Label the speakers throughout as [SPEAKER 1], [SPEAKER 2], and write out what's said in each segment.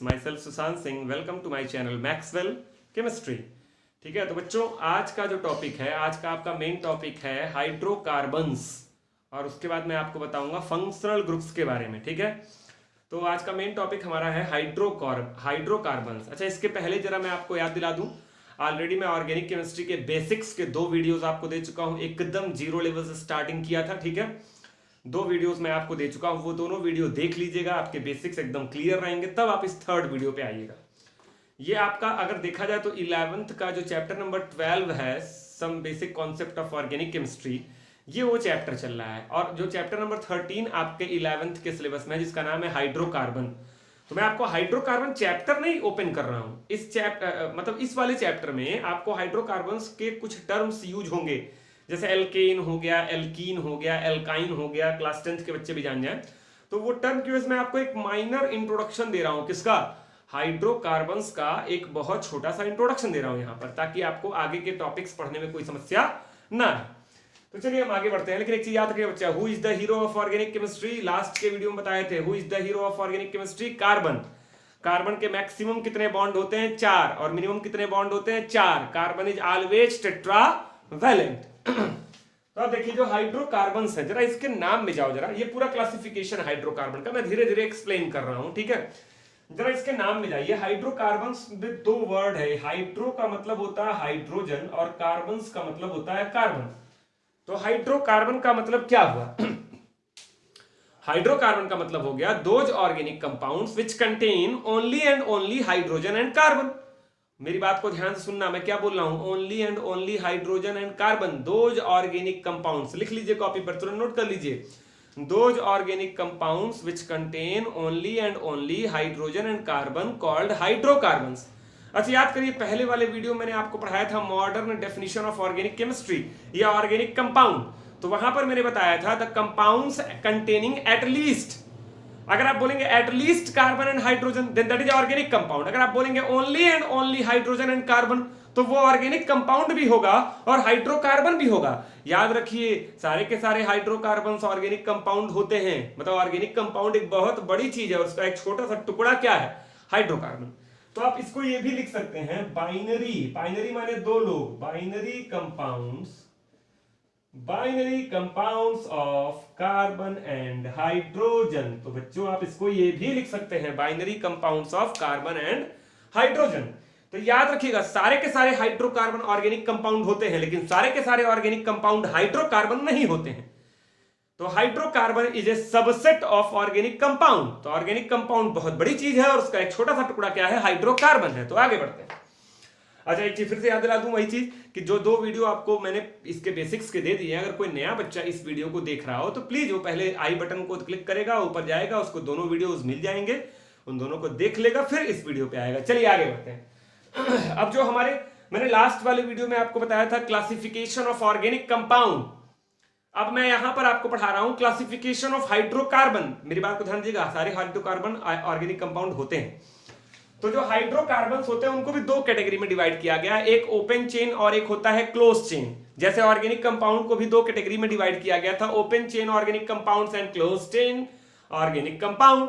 [SPEAKER 1] My self Sushant Singh. Welcome to my channel Maxwell chemistry. ठीक है, तो बच्चों आज का जो टॉपिक है, आज का आपका मेन टॉपिक है हाइड्रोकार्बन्स, और उसके बाद मैं आपको बताऊंगा फंक्शनल ग्रुप्स के बारे में। ठीक है, तो आज का मेन टॉपिक हमारा है हाइड्रोकार्बन्स। अच्छा, इसके पहले जरा मैं आपको याद दिला दूं, ऑलरेडी मैं ऑर्गेनिक केमिस्ट्री के बेसिक्स के 2 वीडियोस आपको दे चुका हूं, एकदम जीरो लेवल से स्टार्टिंग किया था। ठीक है, 2 वीडियोस मैं आपको दे चुका हूं, वो दोनों वीडियो देख लीजिएगा, आपके बेसिक्स एकदम क्लियर रहेंगे, तब आप इस थर्ड वीडियो पे आइएगा। ये आपका अगर देखा जाए तो 11th का जो चैप्टर नंबर 12 है, some basic concept of organic chemistry, ये वो चैप्टर चल रहा है। और जो चैप्टर नंबर 13 आपके 11th के सिलेबस में है, जिसका नाम है हाइड्रोकार्बन, तो मैं आपको हाइड्रोकार्बन चैप्टर नहीं ओपन कर रहा हूं, इस चैप्टर मतलब इस वाले चैप्टर में आपको हाइड्रोकार्बन्स के कुछ टर्म्स यूज होंगे, जैसे एल्केन हो गया, एल्कीन हो गया, एल्काइन हो गया, क्लास 10th के बच्चे भी जान जाए। तो वो टर्म की वजह से मैं आपको एक माइनर इंट्रोडक्शन दे रहा हूं, किसका? हाइड्रोकार्बन्स का एक बहुत छोटा सा इंट्रोडक्शन दे रहा हूं यहां पर, ताकि आपको आगे के टॉपिक्स पढ़ने में कोई समस्या ना है। तो चलिए हम आगे बढ़ते हैं, लेकिन एक चीज याद रखिए बच्चा, who is the hero of organic chemistry. Last के वीडियो में बताए थे, who is the hero of organic chemistry? Carbon. Carbon के मैक्सिमम कितने बॉन्ड होते हैं? 4। और मिनिमम कितने बॉन्ड होते हैं? 4। Carbon is always tetravalent. तो अब देखिए जो हाइड्रोकार्बन्स है, जरा इसके नाम में जाओ, जरा ये पूरा क्लासिफिकेशन हाइड्रोकार्बन का मैं धीरे धीरे एक्सप्लेन कर रहा हूं। ठीक है, जरा इसके नाम में जाइए। हाइड्रोकार्बन्स में 2 वर्ड है, हाइड्रो का मतलब होता है हाइड्रोजन और कार्बन्स का मतलब होता है कार्बन। तो हाइड्रोकार्बन का मतलब क्या हुआ? हाइड्रोकार्बन का मतलब हो गया those organic compounds which contain only and only hydrogen and carbon. मेरी बात को ध्यान से सुनना, मैं क्या बोल रहा हूं? Only and only hydrogen and carbon, those organic compounds. लिख लीजिए कॉपी पर, तुरंत नोट कर लीजिए। Those organic compounds which contain only and only hydrogen and carbon called hydrocarbons. अच्छा, याद करिए पहले वाले वीडियो मैंने आपको पढ़ाया था modern definition of organic chemistry या ऑर्गेनिक कंपाउंड, तो वहां पर मैंने बताया था the compounds containing at least, अगर आप बोलेंगे at least carbon and hydrogen then that is organic compound. अगर आप बोलेंगे only and only hydrogen and carbon, तो वो ऑर्गेनिक कंपाउंड भी होगा और हाइड्रोकार्बन भी होगा। याद रखिए सारे के सारे हाइड्रोकार्बन्स ऑर्गेनिक कंपाउंड होते हैं, मतलब ऑर्गेनिक कंपाउंड एक बहुत बड़ी चीज है और उसका एक छोटा सा टुकड़ा क्या है? हाइड्रोकार्बन। तो आप इसको ये भी लिख सकते हैं बाइनरी, बाइनरी माने 2 लोग, binary compounds of carbon and hydrogen. तो बच्चों आप इसको ये भी लिख सकते हैं binary compounds of carbon and hydrogen. तो याद रखिएगा सारे के सारे हाइड्रोकार्बन ऑर्गेनिक कंपाउंड होते हैं, लेकिन सारे के सारे ऑर्गेनिक कंपाउंड हाइड्रोकार्बन नहीं होते हैं। तो hydrocarbon is a subset of organic compound. तो ऑर्गेनिक कंपाउंड बहुत बड़ी चीज है और उसका एक छोटा सा टुकड़ा क्या है? हाइड्रोकार्बन है। तो आगे बढ़ते हैं। अच्छा, एक चीज फिर से याद दिला दूं, वही चीज कि जो 2 वीडियो आपको मैंने इसके बेसिक्स के दे दिए, अगर कोई नया बच्चा इस वीडियो को देख रहा हो तो प्लीज वो पहले आई बटन को क्लिक करेगा, ऊपर जाएगा, उसको दोनों वीडियोस मिल जाएंगे, उन दोनों को देख लेगा, फिर इस वीडियो पे आएगा। चलिए आगे बढ़ते हैं। अब जो हमारे मैंने लास्ट वाले वीडियो में आपको बताया था क्लासिफिकेशन ऑफ ऑर्गेनिक कंपाउंड, अब मैं यहां पर आपको पढ़ा रहा हूं क्लासिफिकेशन ऑफ हाइड्रोकार्बन। मेरी बात को ध्यान दीजिएगा, सारे हाइड्रोकार्बन ऑर्गेनिक कंपाउंड होते हैं। तो जो हाइड्रोकार्बन्स होते हैं उनको भी 2 कैटेगरी में डिवाइड किया गया है, एक ओपन चेन और एक होता है क्लोज चेन। जैसे ऑर्गेनिक कंपाउंड को भी 2 कैटेगरी में डिवाइड किया गया था, open chain organic compounds and close chain organic compound.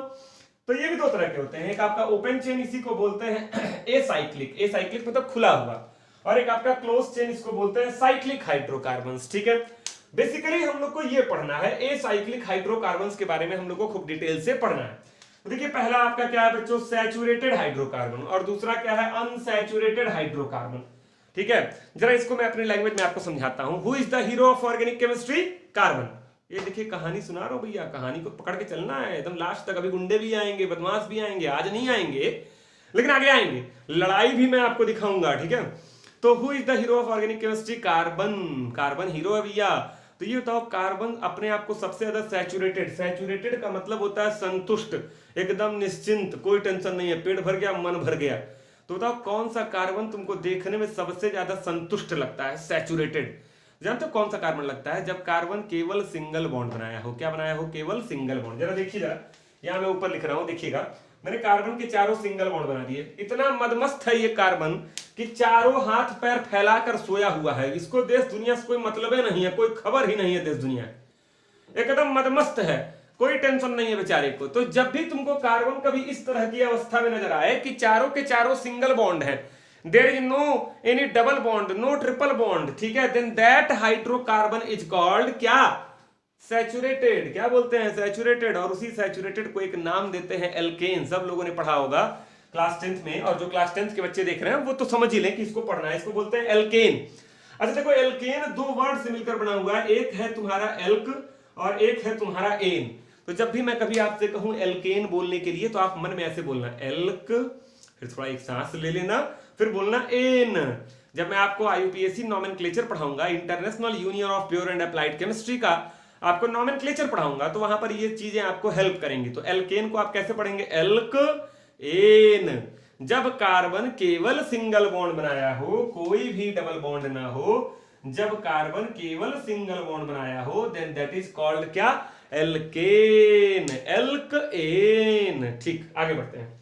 [SPEAKER 1] तो ये भी 2 तरह के होते हैं, एक आपका ओपन चेन, इसी को बोलते हैं एसाइक्लिक, एसाइक्लिक मतलब खुला हुआ, और एक आपका क्लोज चेन, इसको बोलते हैं साइक्लिक हाइड्रोकार्बन्स। ठीक है, बेसिकली हम लोग को ये पढ़ना है एसाइक्लिक हाइड्रोकार्बन्स के बारे में, हम लोग को खूब डिटेल से पढ़ना है। तो देखिए पहला आपका क्या है बच्चों? सैचुरेटेड हाइड्रोकार्बन, और दूसरा क्या है? Unsaturated hydrocarbon. ठीक है, जरा इसको मैं अपनी लैंग्वेज में आपको समझाता हूं। Who is the hero of organic chemistry? Carbon. ये देखिए कहानी सुना रहा हूं भैया, कहानी को पकड़ के चलना है एकदम लास्ट तक। अभी गुंडे भी आएंगे, बदमाश भी आएंगे, आज नहीं आएंगे लेकिन आगे आएंगे, लड़ाई भी मैं आपको दिखाऊंगा। ठीक है, तो who is the hero of organic chemistry? Carbon. Carbon hero है भैया। तो ये बताओ कार्बन अपने आप को सबसे ज्यादा सैचुरेटेड, सैचुरेटेड का मतलब होता है संतुष्ट, एकदम निश्चिंत, कोई टेंशन नहीं है, पेट भर गया, मन भर गया। तो बताओ कौन सा कार्बन तुमको देखने में सबसे ज्यादा संतुष्ट लगता है? सैचुरेटेड। जानते हो कौन सा कार्बन लगता है? जब कार्बन केवल सिंगल बॉन्ड बनाया हो। क्या बनाया हो? केवल सिंगल बॉन्ड। जरा देखिए, जरा यहां मैं ऊपर लिख रहा हूं, देखिएगा मैंने कार्बन के चारों सिंगल बॉन्ड बना दिए। इतना मदमस्त है ये कार्बन कि चारों हाथ पैर फैलाकर सोया हुआ है, इसको देश दुनिया से कोई मतलब नहीं है, कोई खबर ही नहीं है देश दुनिया, एकदम मदमस्त है। कोई टेंशन नहीं है बेचारे को। तो जब भी तुमको कार्बन कभी इस तरह की अवस्था में नजर आए कि चारों के चारों सिंगल बॉन्ड है, there is no any double bond, no triple bond, ठीक है, then that hydrocarbon is called क्या, सैचुरेटेड। क्या बोलते हैं, सैचुरेटेड। और उसी सैचुरेटेड को एक नाम देते हैं एल्केन। सब लोगों ने पढ़ा होगा क्लास 10th में, और जो क्लास 10th के बच्चे देख रहे हैं वो तो समझ ही लें कि इसको पढ़ना है। इसको बोलते हैं एल्केन। अच्छा देखो, एल्केन दो वर्ड से मिलकर बना हुआ है, एक है तुम्हारा एल्क और एक है तुम्हारा एन। तो जब भी मैं कभी आपसे कहूं एल्केन बोलने के लिए तो आप मन में ऐसे बोलना एल्क, फिर थोड़ा एक सांस ले लेना, फिर बोलना एन। जब मैं आपको आईयूपीएसी नॉमेनक्लेचर पढ़ाऊंगा, international union of pure and applied chemistry का आपको नॉमेनक्लेचर पढ़ाऊंगा, तो वहां पर ये चीजें आपको हेल्प करेंगी। तो एल्केन को आप कैसे पढ़ेंगे, एल्क एन। जब कार्बन केवल सिंगल बॉन्ड बनाया हो, कोई भी डबल बॉन्ड ना हो, जब कार्बन केवल सिंगल बॉन्ड बनाया हो, देन दैट इज कॉल्ड क्या, एल्केन, एल्क एन। ठीक, आगे बढ़ते हैं।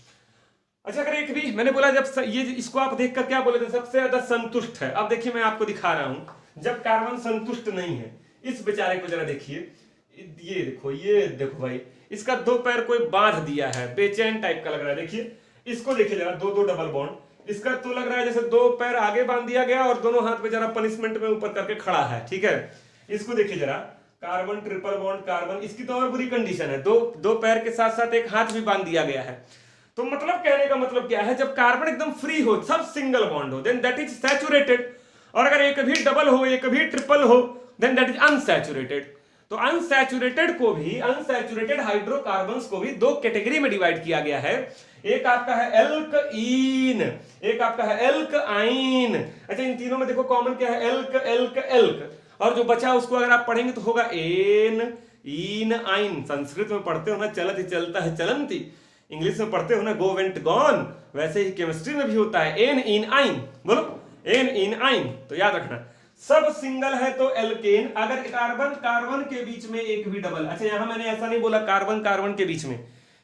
[SPEAKER 1] अच्छा, अगर एक भी मैंने बोला जब ये इसको आप देखकर क्या बोले थे, सबसे ज्यादा संतुष्ट है। अब देखिए मैं आपको दिखा रहा हूं जब कार्बन संतुष्ट नहीं है। इस बेचारे को जरा देखिए, ये देखो भाई, इसका दो पैर कोई बांध दिया है, बेचैन टाइप का लग रहा है। देखिए इसको देखिए जरा, दो दो डबल बॉन्ड, इसका तो लग रहा है जैसे दो पैर आगे बांध दिया गया और दोनों हाथ पे जरा पनिशमेंट में ऊपर करके खड़ा है, ठीक है। इसको देखिए जरा, कार्बन ट्रिपल बॉन्ड कार्बन, इसकी तो और बुरी कंडीशन है, दो पैर के साथ साथ एक हाथ भी बांध दिया गया है। तो मतलब कहने का मतलब क्या है, जब कार्बन एकदम फ्री हो, सब सिंगल बॉन्ड हो, देन दैट इज सैचुरेटेड। और अगर एक भी डबल हो, एक भी ट्रिपल हो, देन दैट इज अनसैचुरेटेड। तो अनसैचुरेटेड को भी, अनसैचुरेटेड हाइड्रोकार्बन्स को भी दो कैटेगरी में डिवाइड किया गया है। एक आपका है एल्कईन, एक आपका है एल्कआइन। अच्छा, इन तीनों में देखो कॉमन क्या है, एल्क एल्क एल्क, और जो बचा उसको अगर आप पढ़ेंगे तो होगा एन इन आइन। संस्कृत में पढ़ते हो ना, चलत ही चलता है चलंती, इंग्लिश में पढ़ते हो ना गो वेंट गॉन, वैसे ही केमिस्ट्री में भी होता है एन इन आइन। बोलो एन इन आइन, तो याद रखना सब सिंगल है तो एल्केन। अगर कार्बन कार्बन के बीच में एक भी डबल, अच्छा यहां मैंने ऐसा नहीं बोला कार्बन कार्बन के बीच में,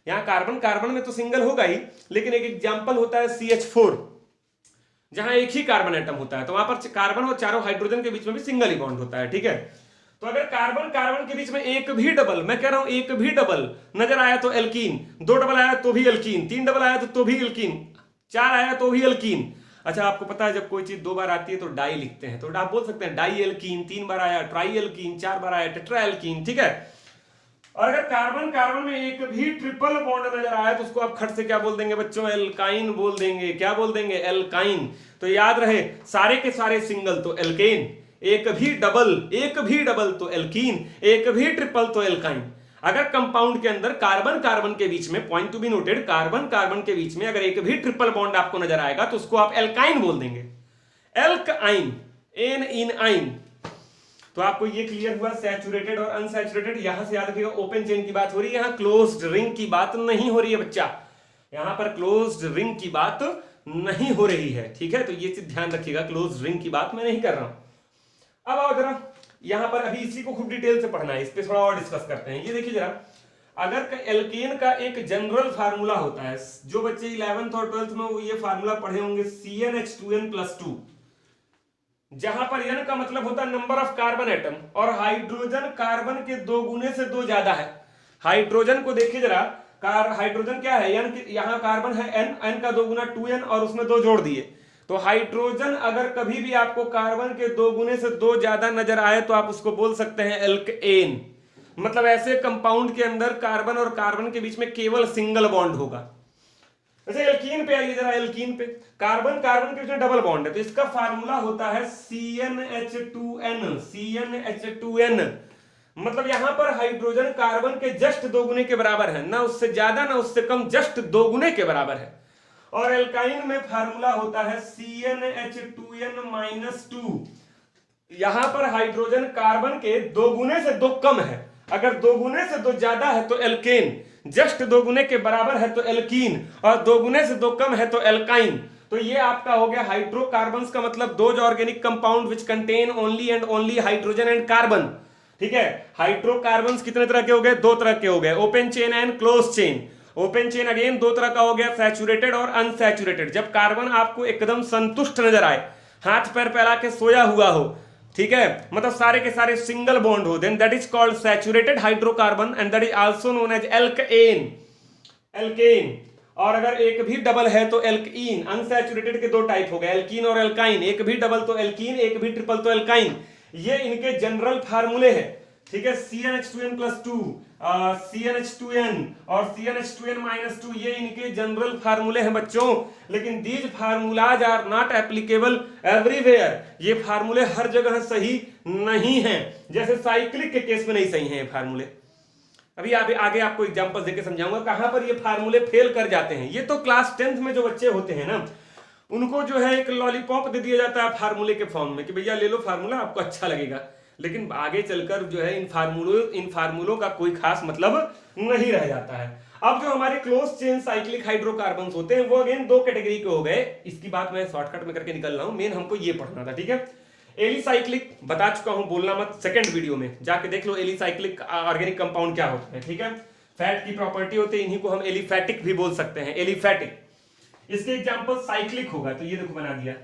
[SPEAKER 1] यहां कार्बन कार्बन में तो सिंगल होगा ही, लेकिन एक एग्जांपल होता है CH4, जहां एक ही कार्बन एटम होता है, तो वहां पर कार्बन और चारों हाइड्रोजन के बीच में भी सिंगल ही बॉन्ड होता है, ठीक है। तो अगर कार्बन कार्बन के बीच में एक भी डबल, मैं कह रहा हूं एक भी डबल नजर आया तो एल्कीन, दो डबल आया तो भी एल्कीन, तीन डबल आया तो भी एल्कीन, चार आया तो भी एल्कीन। अच्छा, आपको पता है जब कोई चीज दो बार आती है तो डाई लिखते हैं, तो आप बोल सकते हैं डाई एल्कीन, तीन बार आया ट्राई एल्कीन, चार बार आया टेट्रा एल्कीन, ठीक है। और अगर कार्बन कार्बन में एक भी ट्रिपल बॉन्ड नजर आया तो उसको आप खट से क्या बोल देंगे बच्चों, एल्काइन बोल देंगे। क्या बोल देंगे, एल्काइन। तो याद रहे सारे के सारे सिंगल तो एल्केन, एक भी डबल तो एल्कीन, एक भी ट्रिपल तो एल्काइन। अगर कंपाउंड के अंदर कार्बन कार्बन के बीच में, point to be noted, carbon carbon के बीच में अगर एक भी ट्रिपल बॉन्ड आपको नजर आएगा तो उसको आप एल्काइन बोल देंगे, एल्कआइन, एन इन आइन। तो आपको ये क्लियर हुआ सैचुरेटेड और अनसैचुरेटेड। यहां से याद रखिएगा ओपन चेन की बात हो रही है, यहां क्लोज्ड रिंग की बात नहीं हो रही है बच्चा, यहां पर क्लोज्ड रिंग की बात नहीं हो रही है, ठीक है। तो ये चीज ध्यान रखिएगा, क्लोज्ड रिंग की बात मैं नहीं कर रहा हूं। अब आओ जरा यहां पर, अभी इसी को खूब डिटेल से पढ़ना है, इस पे थोड़ा और डिस्कस करते हैं। ये देखिए जरा, अगर एल्केन का एक जनरल फार्मूला होता है, जो बच्चे 11th और 12th में वो ये फार्मूला पढ़े होंगे, CnH2n+2, जहां पर n का मतलब होता है नंबर ऑफ कार्बन एटम, और हाइड्रोजन कार्बन के दो गुने से दो ज्यादा है। हाइड्रोजन को देखिए जरा, हाइड्रोजन क्या है, n, यहां कार्बन है n का दो गुना 2n और उसमें दो जोड़ दिए, तो हाइड्रोजन अगर कभी भी आपको कार्बन के दो गुने से दो ज्यादा नजर आए तो आप उसको बोल सकते हैं एल्केन। मतलब ऐसे कंपाउंड के अंदर कार्बन और कार्बन के बीच में केवल सिंगल बॉन्ड होगा। जैसे एल्कीन पे आइए जरा, एल्कीन पे कार्बन कार्बन के बीच में डबल बॉन्ड है, तो इसका फार्मूला होता है CnH2n। मतलब यहां पर हाइड्रोजन कार्बन के जस्ट दो गुने के बराबर है, ना उससे ज्यादा ना उससे कम, जस्ट दो गुने के बराबर है। और एल्काइन में फार्मूला होता है CnH2n-2। यहां पर हाइड्रोजन कार्बन के दो गुने से दो कम है, अगर दो गुने से दो ज्यादा है तो एल्केन, जस्ट दो गुने के बराबर है तो एल्कीन, और दो गुने से दो कम है तो एल्काइन। तो ये आपका हो गया हाइड्रोकार्बन्स का मतलब those organic compound which contain only and only hydrogen and carbon, ठीक है। हाइड्रोकार्बन्स कितने तरह के हो गए, दो तरह के हो गए, open chain and close chain. Open chain again दो तरह का हो गया, सैचुरेटेड और अनसैचुरेटेड। जब कार्बन आपको एकदम संतुष्ट नजर आए, हाथ पैर फैला के सोया हुआ हो, ठीक है, मतलब सारे के सारे सिंगल बॉन्ड हो, then that is called saturated hydrocarbon and that is also known as alkane. Alkane. और अगर एक भी डबल है तो एल्कीन। अनसैचुरेटेड के दो टाइप हो गए, एल्कीन और एल्काइन। एक भी डबल तो एल्कीन, एक भी ट्रिपल तो एल्काइन। ये इनके जनरल फार्मूले हैं, ठीक है। CnH2n+2, CnH2n और CnH2n-2, ये इनके जनरल फार्मूले हैं बच्चों। लेकिन these formulas are not applicable everywhere. ये फार्मूले हर जगह सही नहीं हैं, जैसे साइक्लिक के केस में नहीं सही हैं ये फार्मूले। अभी आगे आपको एग्जांपल देके समझाऊंगा कहां पर ये फार्मूले फेल कर जाते हैं। ये तो क्लास 10th में जो बच्चे होते हैं ना, उनको जो है एक लॉलीपॉप दे दिया जाता है फार्मूले के फॉर्म में कि भैया ले लो फार्मूला, आपको अच्छा लगेगा। लेकिन आगे चलकर जो है इन फार्मूलों का कोई खास मतलब नहीं रह जाता है। अब जो हमारे क्लोज चेन साइक्लिक हाइड्रोकार्बन्स होते हैं वो अगेन दो कैटेगरी के हो गए। इसकी बात मैं शॉर्टकट में करके निकल रहा हूं, मेन हमको ये पढ़ना था, ठीक है। एलिसाइक्लिक बता चुका हूं, बोलना मत, सेकंड वीडियो में जाके देख लो एलिसाइक्लिक ऑर्गेनिक कंपाउंड क्या होता है, ठीक है। फैट की प्रॉपर्टी होती है, इन्हीं को हम एलिफैटिक भी बोल सकते हैं, एलिफैटिक। इसके एग्जांपल साइक्लिक होगा, तो ये देखो बना दिया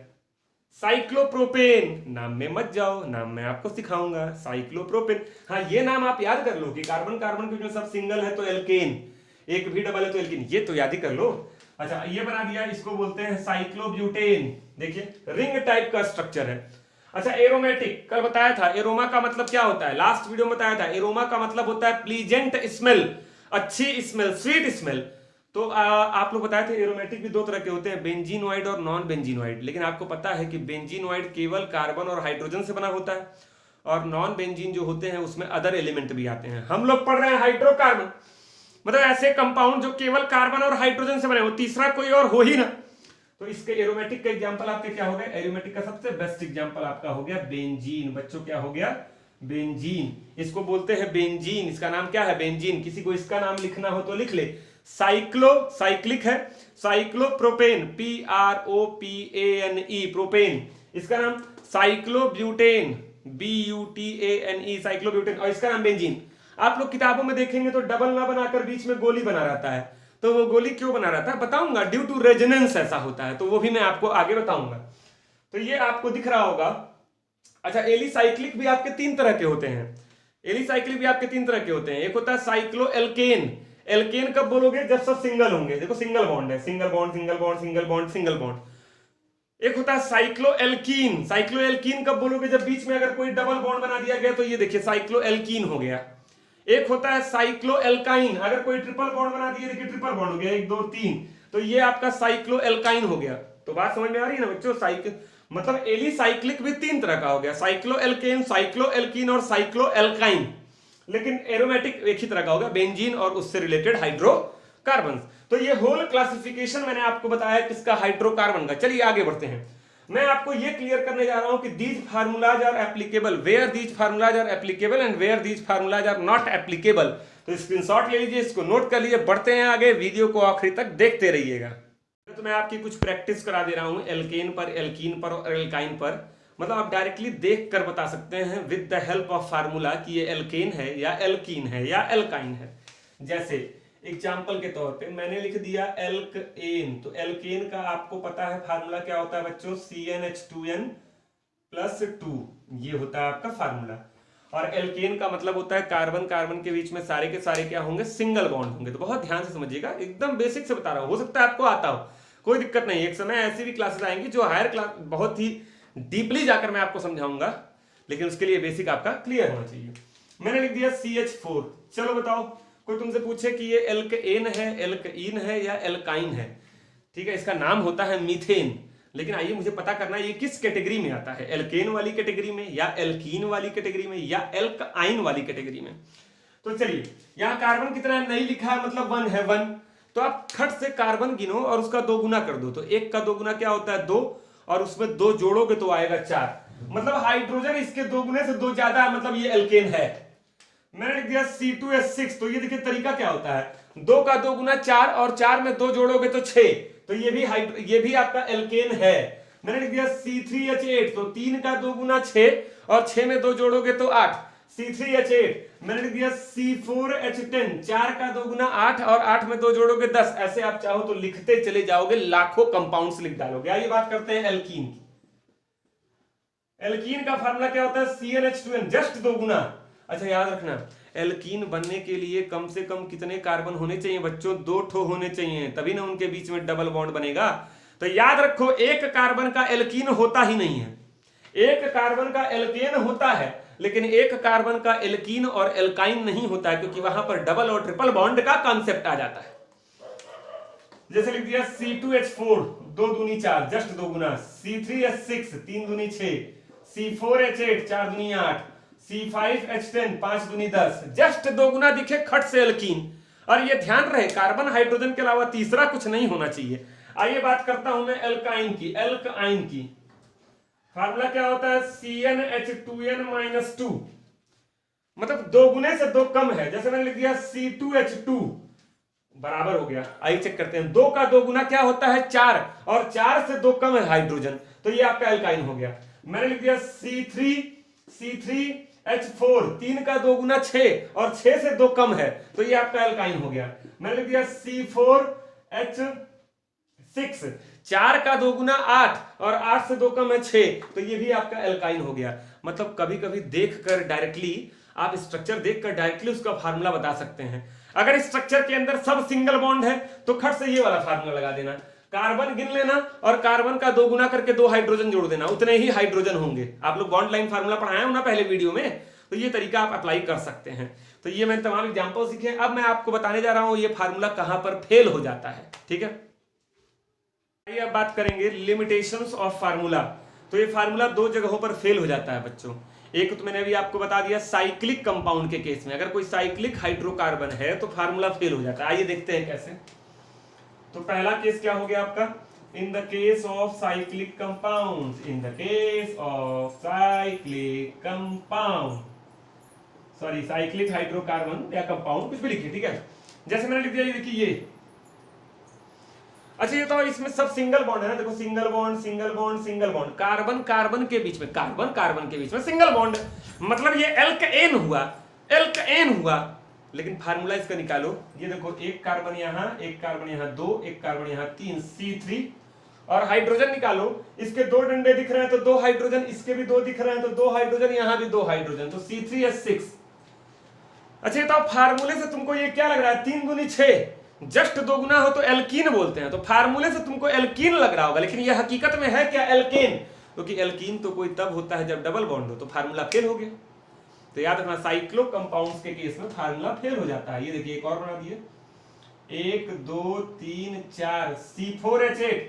[SPEAKER 1] साइक्लोप्रोपेन। नाम में मत जाओ, नाम मैं आपको सिखाऊंगा, साइक्लोप्रोपेन। हाँ, ये नाम आप याद कर लो कि कार्बन कार्बन के जो सब सिंगल है तो एल्केन, एक भी डबल है तो एल्कीन, ये तो याद ही कर लो। अच्छा, ये बना दिया, इसको बोलते हैं साइक्लोब्यूटेन। देखिए रिंग टाइप का स्ट्रक्चर है। अच्छा, एरोमेटिक कल बताया था, एरोमा का मतलब क्या होता है, लास्ट वीडियो में बताया था। एरोमा का मतलब होता है प्लीजेंट स्मेल, अच्छी स्मेल, स्वीट स्मेल। तो आप लोग बताए थे एरोमेटिक भी दो तरह के होते हैं, बेंजीनोइड और नॉन बेंजीनोइड। लेकिन आपको पता है कि बेंजीनोइड केवल कार्बन और हाइड्रोजन से बना होता है, और नॉन बेंजीन जो होते हैं उसमें अदर एलिमेंट भी आते हैं। हम लोग पढ़ रहे हैं हाइड्रोकार्बन, मतलब ऐसे कंपाउंड जो केवल कार्बन और हाइड्रोजन से बने हो, तीसरा कोई और हो ही ना। तो इसके एरोमेटिक का एग्जांपल आपके क्या हो गया, एरोमेटिक का सबसे बेस्ट एग्जांपल आपका हो गया बेंजीन। बच्चों क्या हो गया, बेंजीन। इसको बोलते हैं बेंजीन, इसका नाम क्या है, बेंजीन। किसी को इसका नाम लिखना हो तो लिख ले। साइक्लिक है, साइक्लोप्रोपेन, PROPANE, प्रोपेन। इसका नाम साइक्लोब्यूटेन, BUTANE, साइक्लोब्यूटेन। और इसका नाम बेंजीन। आप लोग किताबों में देखेंगे तो डबल ना बनाकर बीच में गोली बना रहता है, तो वो गोली क्यों बना रहता है बताऊंगा, ड्यू टू रेजोनेंस ऐसा होता है, तो वो भी मैं आपको आगे बताऊंगा। तो ये आपको दिख रहा होगा। अच्छा, एलिसाइक्लिक भी आपके तीन तरह के होते हैं। एलिसाइक्लिक भी आपके तीन तरह के होते हैं। एक होता है साइक्लो एल्केन। एल्केन कब बोलोगे, जब सब सिंगल होंगे। देखो सिंगल बॉन्ड है, single bond, single bond, single bond, single bond. एक होता है साइक्लो एल्कीन। साइक्लो एल्कीन कब बोलोगे, जब बीच में अगर कोई डबल बॉन्ड बना दिया गया, तो ये देखिए साइक्लो एल्कीन हो गया। एक होता है साइक्लो एल्काइन, अगर कोई ट्रिपल बॉन्ड बना दिया, देखिए ट्रिपल बॉन्ड हो गया, 1 2 3, तो ये आपका साइक्लो एल्काइन हो गया। तो बात समझ में आ रही है ना बच्चों, मतलब एलिसाइक्लिक भी तीन तरह का हो गया, साइक्लो एल्केन, साइक्लो एल्कीन और साइक्लो एल्काइन। लेकिन एरोमेटिक एक ही तरह का होगा, बेंजीन और उससे रिलेटेड हाइड्रोकार्बन। तो ये होल क्लासिफिकेशन मैंने आपको बताया किसका, हाइड्रोकार्बन का। चलिए आगे बढ़ते हैं। मैं आपको ये क्लियर करने जा रहा हूं कि these formulas are applicable, where these formulas are applicable and where these formulas are not applicable. तो स्क्रीनशॉट ले लीजिए, इसको नोट कर लीजिए। बढ़ते हैं आगे, वीडियो को आखिरी तक देखते रहिएगा। तो मैं आपकी कुछ प्रैक्टिस करा दे रहा हूं एल्केन पर, एल्कीन पर और एल्काइन पर। मतलब आप डायरेक्टली देख कर बता सकते हैं with the help of formula कि ये एल्केन है या एल्कीन है या एल्काइन है। जैसे एग्जाम्पल के तौर पे मैंने लिख दिया एल्केन, तो एल्केन का आपको पता है फार्मूला क्या होता है बच्चों, CnH2n+2, ये होता है आपका फार्मूला। और एल्केन का मतलब होता है कार्बन कार्बन के बीच में सारे के सारे क्या होंगे, सिंगल बॉन्ड होंगे। तो बहुत ध्यान से समझिएगा, एकदम बेसिक से बता रहा हूं, हो सकता है आपको आता हो, कोई दिक्कत नहीं। एक समय ऐसी भी क्लासेस आएंगी जो हायर क्लास बहुत ही डीपली जाकर मैं आपको समझाऊंगा, लेकिन उसके लिए बेसिक आपका क्लियर होना चाहिए। मैंने लिख दिया CH4। चलो बताओ, कोई तुमसे पूछे कि ये एल्केन है, एल्कीन है या एल्काइन है, ठीक है, इसका नाम होता है मीथेन। लेकिन आइए मुझे पता करना है ये किस कैटेगरी में आता है, एल्केन वाली कैटेगरी में या एल्कीन वाली कैटेगरी में या एल्काइन वाली कैटेगरी में। तो चलिए, यहां कार्बन कितना है नहीं लिखा है, मतलब 1 है, 1। तो आप खट से कार्बन गिनो और उसका 2 गुना कर दो। तो 1 का 2 गुना क्या होता है, 2, और उसमें 2 जोड़ोगे तो आएगा 4। मतलब हाइड्रोजन इसके 2 गुने से 2 ज्यादा है, मतलब ये एल्केन है। मैंने लिख दिया C2H6। तो ये देखिए तरीका क्या होता है, 2 का 2 गुना 4 और 4 में 2 जोड़ोगे तो 6, तो ये भी आपका एल्केन है। मैंने लिख दिया C3H8। तो 3 का 2 गुना 6 और 6 में 2 जोड़ोगे तो 8, C3H8। मैंने लिख दिया C4H10। 4 का 2 गुना 8 और 8 में 2 जोड़ोगे 10। ऐसे आप चाहो तो लिखते चले जाओगे, लाखों कंपाउंड्स लिख डालोगे। आइए बात करते हैं एल्कीन की। एल्कीन का फार्मूला क्या होता है? CnH2n, जस्ट 2 गुना। अच्छा याद रखना, एल्कीन बनने के लिए कम से कम कितने कार्बन होने चाहिए बच्चों? 2 ठो होने चाहिए, तभी ना उनके बीच में डबल बॉन्ड बनेगा। तो याद रखो, एक कार्बन का एल्कीन होता ही नहीं है। एक कार्बन का एल्केन होता है, लेकिन एक कार्बन का एल्कीन और एल्काइन नहीं होता है, क्योंकि वहां पर डबल और ट्रिपल बॉन्ड का कॉन्सेप्ट आ जाता है। जैसे लिख दिया C2H4 2 दूनी 4, जस्ट 2 गुना, C3H6 3 दूनी 6, C4H8 4 दूनी 8, C5H10 5 दूनी 10, जस्ट 2 गुना दिखे खट से एल्कीन। और ये ध्यान रहे, कार्बन हाइड्रोजन के अलावा तीसरा कुछ नहीं होना चाहिए। आइए बात करता हूं मैं एल्काइन की। एल्काइन की फार्मूला क्या होता है? CnH2n-2, मतलब 2 गुने से 2 कम है। जैसे मैंने लिख दिया C2H2 बराबर हो गया, आइए चेक करते हैं, 2 का 2 गुना क्या होता है? 4, और 4 से 2 कम है हाइड्रोजन, तो ये आपका एल्काइन हो गया। मैंने लिख दिया C3H4, 3 का 2 गुना 6, और 6 से 2 कम है, तो ये आपका एल्काइन हो गया। मैंने लिख दिया C4H6, 4 का 2 गुना 8, और 8 से 2 कम है 6, तो ये भी आपका एल्काइन हो गया। मतलब कभी कभी देखकर डायरेक्टली, आप स्ट्रक्चर देखकर डायरेक्टली उसका फार्मूला बता सकते हैं। अगर स्ट्रक्चर के अंदर सब सिंगल बॉन्ड है तो खट से ये वाला फार्मूला लगा देना, कार्बन गिन लेना और कार्बन का 2 गुना करके 2 हाइड्रोजन जोड़ देना, उतने ही हाइड्रोजन होंगे। आप लोग बॉन्ड लाइन फार्मूला पढ़ाया हूं ना पहले वीडियो में, तो ये तरीका आप अप्लाई कर सकते हैं। तो ये मैंने तमाम एग्जांपल सीखे। अब मैं आपको बताने जा रहा हूं ये फार्मूला कहां पर फेल हो जाता है, ठीक है। आइए अब बात करेंगे लिमिटेशंस ऑफ फार्मूला। तो ये फार्मूला 2 जगहों पर फेल हो जाता है बच्चों। एक तो मैंने अभी आपको बता दिया साइक्लिक कंपाउंड के केस में, अगर कोई साइक्लिक हाइड्रोकार्बन है तो फार्मूला फेल हो जाता है। आइए देखते हैं कैसे। तो पहला केस क्या हो गया आपका? इन the case of cyclic compound, in the case of cyclic compound, sorry cyclic hydrocarbon या कंपाउंड कुछ भी लिखिए, ठीक है। जैसे मैंने लिख दिया, ये देखिए ये, अच्छा ये तो इसमें सब सिंगल बॉन्ड है ना, देखो single bond single bond single bond, carbon carbon के बीच में, कार्बन कार्बन के बीच में सिंगल बॉन्ड, मतलब ये एल्केन हुआ, एल्केन हुआ। लेकिन फार्मूला इसका निकालो, ये देखो एक कार्बन यहां, एक कार्बन यहां 2, एक कार्बन यहां 3, C3, और हाइड्रोजन निकालो, इसके 2 डंडे दिख रहे हैं तो 2 हाइड्रोजन, इसके भी 2 दिख रहे हैं तो 2 हाइड्रोजन, यहां भी 2 हाइड्रोजन, तो C3H6। अच्छा ये तो फार्मूले से तुमको ये क्या लग रहा है? 3 दूनी 6, जस्ट 2 गुना हो तो एल्कीन बोलते हैं, तो फार्मूले से तुमको एल्कीन लग रहा होगा, लेकिन यह हकीकत में है क्या? एल्केन, क्योंकि एल्कीन तो कोई तब होता है जब डबल बॉन्ड हो, तो फार्मूला फेल हो गया। तो याद रखना, साइक्लो कंपाउंड्स के केस में फार्मूला फेल हो जाता है। ये देखिए एक और बना दिए, 1 2 3 4, C4H8,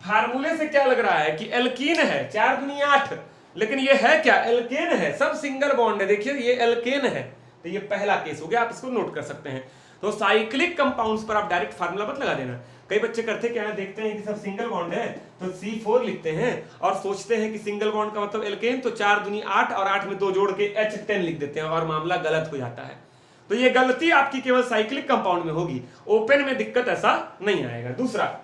[SPEAKER 1] फार्मूले से क्या लग रहा है कि एल्कीन है, 4 दूनी 8, लेकिन ये है क्या? एल्केन है, सब सिंगल बॉन्ड है, देखिए ये एल्केन है। तो ये पहला केस हो गया, आप इसको नोट कर सकते हैं। तो साइक्लिक कंपाउंड्स पर आप डायरेक्ट फार्मूला मत लगा देना। कई बच्चे करते क्या है, देखते हैं कि सब सिंगल बॉन्ड है तो C4 लिखते हैं और सोचते हैं कि सिंगल बॉन्ड का मतलब एल्केन, तो 4 दूनी 8 और 8 में 2 जोड़ के H10 लिख देते हैं और मामला गलत हो जाता है। तो ये गलती आपकी केवल साइक्लिक कंपाउंड में होगी, ओपन में दिक्कत ऐसा नहीं आएगा। दूसरा,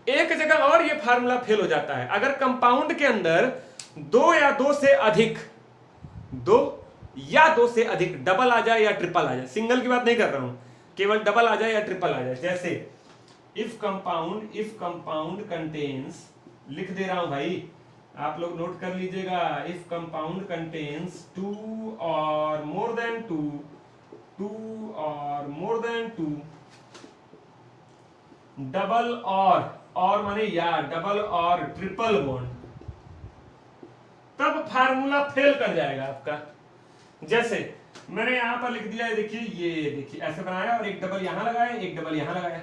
[SPEAKER 1] एक जगह और ये फार्मूला फेल हो जाता है, अगर कंपाउंड के अंदर 2 या 2 से अधिक, 2 या 2 से अधिक डबल आ जाए या ट्रिपल आ जाए, सिंगल की बात नहीं कर रहा हूं, केवल डबल आ जाए या ट्रिपल आ जाए। जैसे इफ कंपाउंड कंटेन्स, लिख दे रहा हूं भाई, आप लोग नोट कर लीजिएगा, इफ कंपाउंड कंटेन्स 2 और मोर देन 2, 2 और मोर देन 2, डबल और माने या डबल और ट्रिपल बॉन्ड, तब फार्मूला फेल कर जाएगा आपका। जैसे मैंने यहां पर लिख दिया है, देखिए ये देखिए ऐसे बनाया और एक डबल यहां लगाया, एक डबल यहां लगाया।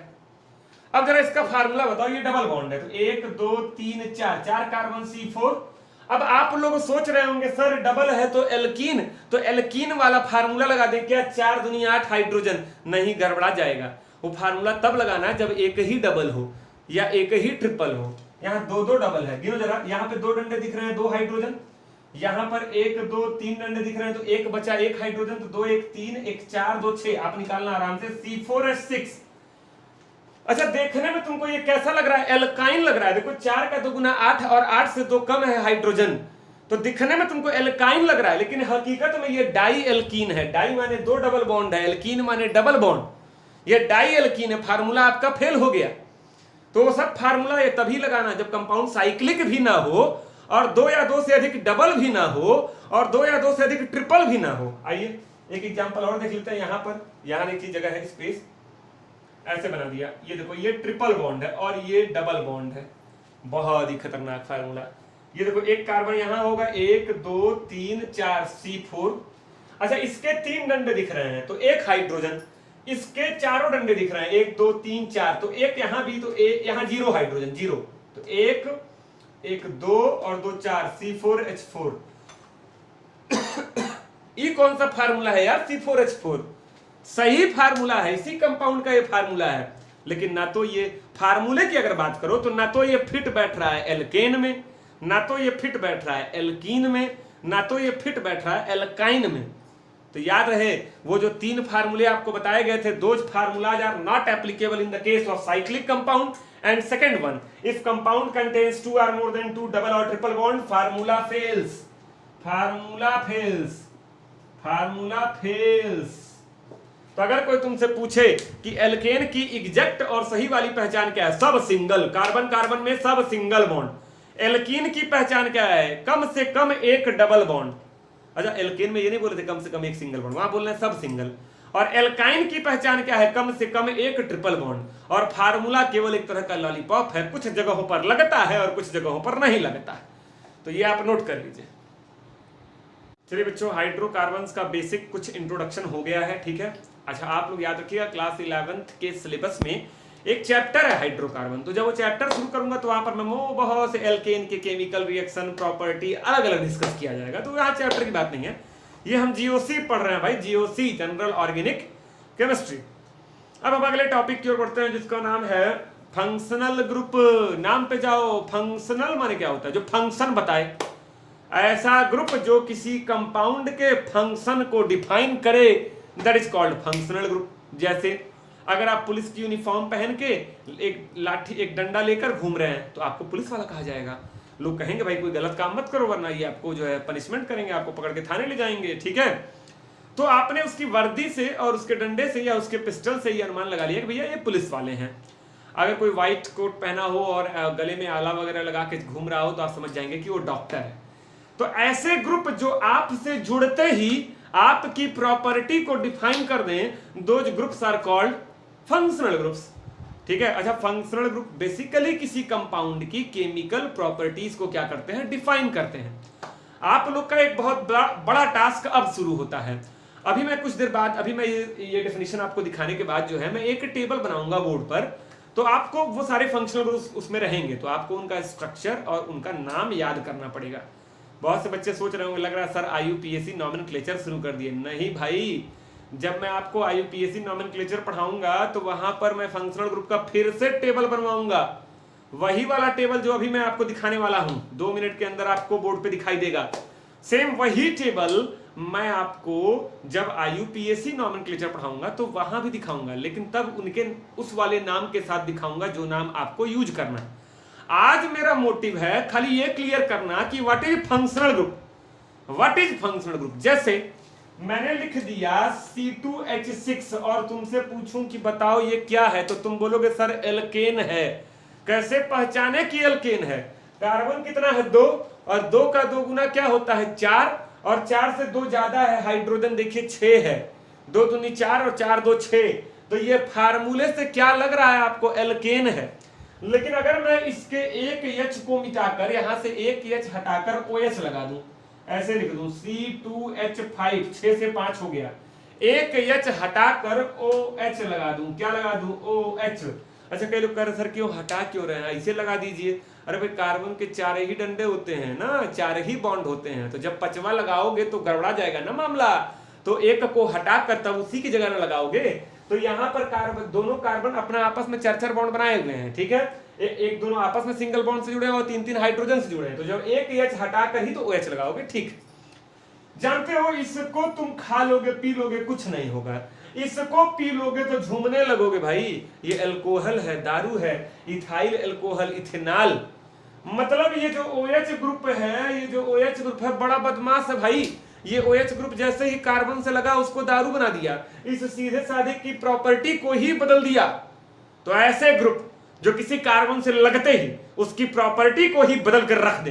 [SPEAKER 1] अब जरा इसका फार्मूला बताओ, ये डबल बॉन्ड है तो 1 2 3 4, 4 कार्बन C4। अब आप लोग सोच रहे होंगे सर डबल है तो एल्कीन, तो एल्कीन वाला फार्मूला लगा दें क्या? 4 दूनी 8 हाइड्रोजन, नहीं, गड़बड़ा जाएगा। वो फार्मूला तब लगाना है जब एक ही डबल हो या एक ही ट्रिपल हो। यहाँ 2 डबल है, गिनो जरा, यहाँ पे 2 डंडे दिख रहे हैं, 2 हाइड्रोजन, यहां पर 1 2 3 डंडे दिख रहे हैं तो 1 बचा, 1 हाइड्रोजन, तो 2 1 3, 1 4 2 6, आप निकालना आराम से, C4H6। अच्छा देखने में तुमको ये कैसा लग रहा है? एल्काइन लग रहा है, देखो 4 का 2 गुना 8 और 8 से 2 कम है हाइड्रोजन, तो दिखने में तुमको एल्काइन लग रहा है, लेकिन हकीकत में ये डाई एल्कीन है। डाई माने 2 डबल बॉन्ड है, एल्कीन माने डबल बॉन्ड, ये डाई एल्कीन है। फार्मूला आपका फेल हो गया। तो वो सब फार्मूला ये तभी लगाना जब कंपाउंड साइक्लिक भी ना हो और 2 या 2 से अधिक डबल भी ना हो और 2 या 2 से अधिक ट्रिपल भी ना हो। आइए एक एग्जांपल और देख लेते हैं। यहां पर यहां देखिए जगह है, स्पेस ऐसे बना दिया। ये देखो ये ट्रिपल बॉन्ड है और ये डबल बॉन्ड है। बहुत ही खतरनाक फार्मूला। ये देखो एक कार्बन यहां होगा, 1 2 3 4 C4। अच्छा इसके 3 डंडे दिख रहे हैं तो एक हाइड्रोजन, इसके चारों डंडे दिख रहे हैं 1 2 3 4, तो एक यहां भी, तो एक यहां 0 हाइड्रोजन, 0, तो 1 1 2 और 2 4 C4H4। ये कौन सा फार्मूला है यार? C4H4 सही फार्मूला है, इसी कंपाउंड का ये फार्मूला है। लेकिन ना तो ये फार्मूले की अगर बात करो तो ना तो ये फिट बैठ रहा है एल्केन में, ना तो ये फिट बैठ रहा है एल्कीन में, ना तो ये फिट बैठ रहा है एल्काइन में। तो याद रहे वो जो 3 फार्मूले आपको बताए गए थे, those formulas are not applicable in the case of cyclic compound. And second one, if compound contains 2 or more than 2 double और triple bond, formula fails, formula fails, formula fails. तो अगर कोई तुमसे पूछे कि एल्केन की एग्जैक्ट और सही वाली पहचान क्या है, सब सिंगल, कार्बन कार्बन में सब सिंगल बॉन्ड। एल्कीन की पहचान क्या है? कम से कम एक डबल बॉन्ड। अच्छा एल्केन में ये नहीं बोले थे कम से कम एक सिंगल बॉन्ड, वहां बोल रहे हैं सब सिंगल। और एल्काइन की पहचान क्या है? कम से कम एक ट्रिपल बॉन्ड। और फार्मूला केवल एक तरह का लॉलीपॉप है, कुछ जगहों पर लगता है और कुछ जगहों पर नहीं लगता है। तो ये आप नोट कर लीजिए। चलिए बच्चों, हाइड्रोकार्बन्स का बेसिक कुछ इंट्रोडक्शन हो गया है, ठीक है। अच्छा आप लोग याद रखिएगा क्लास 11th के सिलेबस में एक चैप्टर है हाइड्रोकार्बन। तो जब वो चैप्टर शुरू करूंगा तो वहां पर मैं बहुत से एल्केन के केमिकल रिएक्शन प्रॉपर्टी अलग अलग डिस्कस किया जाएगा। तो यहाँ चैप्टर की बात नहीं है, ये हम जीओसी पढ़ रहे हैं भाई, जीओसी जनरल ऑर्गेनिक केमिस्ट्री। अब हम अगले टॉपिक की ओर बढ़ते हैं जिसका नाम है फंक्शनल ग्रुप। नाम पे जाओ। फंक्शनल माने क्या होता है? जो फंक्शन बताए, ऐसा ग्रुप जो किसी कंपाउंड के फंक्शन को डिफाइन करे, that is called functional group. जैसे अगर आप पुलिस की यूनिफॉर्म पहन के एक लाठी एक डंडा लेकर घूम रहे हैं तो आपको पुलिस वाला कहा जाएगा। लोग कहेंगे भाई कोई गलत काम मत करो वरना ये आपको जो है पनिशमेंट करेंगे, आपको पकड़ के थाने ले जाएंगे, ठीक है। तो आपने उसकी वर्दी से और उसके डंडे से या उसके पिस्टल से ये अनुमान लगा लिया कि भैया ये पुलिस वाले हैं। अगर कोई व्हाइट कोट पहना हो और गले में आला वगैरह लगा के घूम रहा हो तो आप समझ जाएंगे कि वो डॉक्टर है। तो ऐसे ग्रुप जो आपसे जुड़ते ही आपकी प्रॉपर्टी को डिफाइन कर दें, those groups are called functional groups, ठीक है। अच्छा फंक्शनल ग्रुप बेसिकली किसी कंपाउंड की केमिकल प्रॉपर्टीज को क्या करते हैं? डिफाइन करते हैं। आप लोग का एक बहुत बड़ा टास्क अब शुरू होता है। अभी मैं कुछ देर बाद, अभी मैं ये डेफिनेशन आपको दिखाने के बाद जो है मैं एक टेबल बनाऊंगा बोर्ड पर, तो आपको वो सारे फंक्शनल ग्रुप्स उसमें रहेंगे, तो आपको उनका स्ट्रक्चर और उनका नाम याद करना पड़ेगा। बहुत से बच्चे सोच रहे होंगे लग रहा है सर IUPAC नॉमेनक्लेचर शुरू कर दिए। नहीं भाई, जब मैं आपको IUPAC नॉमेनक्लेचर पढ़ाऊंगा तो वहां पर मैं फंक्शनल ग्रुप का फिर से टेबल बनवाऊंगा, वही वाला टेबल जो अभी मैं आपको दिखाने वाला हूं, 2 मिनट के अंदर आपको बोर्ड पे दिखाई देगा। सेम वही टेबल मैं आपको जब IUPAC नॉमेनक्लेचर पढ़ाऊंगा तो वहां भी दिखाऊंगा, लेकिन तब उनके उस वाले नाम के साथ दिखाऊंगा जो नाम आपको यूज करना है। आज मेरा मोटिव है खाली ये क्लियर करना कि what is functional group, what is functional group. जैसे मैंने लिख दिया C2H6 और तुमसे पूछूं कि बताओ ये क्या है, तो तुम बोलोगे सर एल्केन है। कैसे पहचाने कि एल्केन है? कार्बन कितना है? 2, और 2 का 2 गुना क्या होता है? 4, और 4 से 2 ज्यादा है हाइड्रोजन, देखिए 6 है, 2 दूनी 4 और 4 2 6। तो ये फार्मूले से क्या लग रहा है आपको? एल्केन है। लेकिन अगर मैं इसके एक H को मिटाकर यहां से एक H हटाकर OH लगा दूं, ऐसे लिख दूं C2H5, 6 से 5 हो गया, एक H हटाकर OH लगा दूं, क्या लगा दूं? OH। अच्छा कई लोग कह रहे सर क्यों हटा क्यों रहे हैं, ऐसे लगा दीजिए। अरे भाई कार्बन के 4 ही डंडे होते हैं ना, 4 ही बॉन्ड होते हैं, तो जब 5वां लगाओगे तो गड़बड़ा जाएगा ना मामला। तो एक को हटाकर तब उसी की जगह ना लगाओगे। तो यहाँ पर कार्बन, दोनों कार्बन अपना आपस में 4-4 बॉन्ड बनाए हुए हैं, ठीक है। एक दोनों आपस में सिंगल बॉन्ड से जुड़े हैं और 3-3 हाइड्रोजन से जुड़े हैं। तो जब एक H हटाकर ही तो OH लगाओगे, ठीक। जानते हो इसको तुम खा लोगे पी लोगे कुछ नहीं होगा, इसको पी लोगे तो झूमने लगोगे भाई। ये अल्कोहल है, दारू है, इथाइल अल्कोहल, इथेनॉल। मतलब ये जो OH ग्रुप है, ये जो OH ग्रुप है बड़ा बदमाश है भाई। ये OH ग्रुप जैसे ही कार्बन से लगा उसको दारू बना दिया, इस सीधे साधे की प्रॉपर्टी को ही बदल दिया। तो ऐसे ग्रुप जो किसी कार्बन से लगते ही उसकी प्रॉपर्टी को ही बदल कर रख दे,